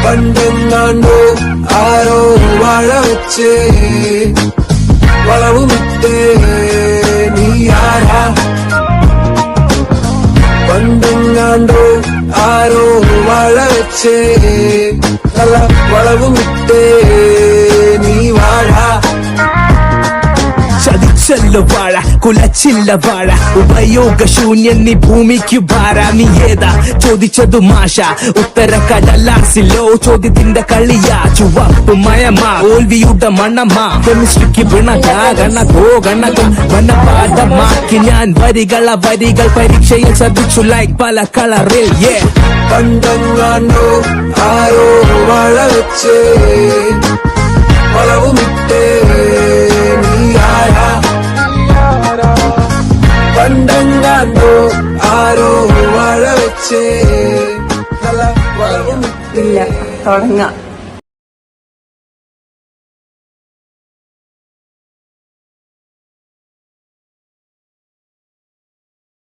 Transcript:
പണ്ടെങ്ങാണ്ടോ ആരോ വാഴ വെച്ച് വളവുമിട്ടേ നീ ആരാ? പണ്ടെങ്ങാണ്ടോ ആരോ വാഴ വെച്ച് നല്ല വളവുമിട്ടേ നീ വാഴ. ചതിച്ചല്ല വാഴ, കുലച്ചില്ല വാഴ, ഉപയോഗശൂന്യൻ നീ ഭൂമിക്ക് ഭാര. നീ ഏതാ ചോദിച്ചതു മാഷ, ഉത്തര കടലാസിലോ ചോദ്യത്തിന്റെ കളിയാ. ചുവപ്പ് മയമാ, തോൽവിയുടെ മണമാ, കെമിസ്ട്രിക്ക് ഗണകോ ഗണകം വനപാഠമാക്കി ഞാൻ വരികൾ പരീക്ഷയിൽ ശ്രദ്ധിച്ചു ലൈക്ക് പല കളറിൽ. പണ്ടെങ്ങാണ്ടോ ആരോ വാഴ വെച്ച് വളവുമിട്ടേ നീ ആരാ? പണ്ടെങ്ങാണ്ടോ ആരോ വാഴ വെച്ച് വളവുമിട്ടേ. തുടങ്ങാം.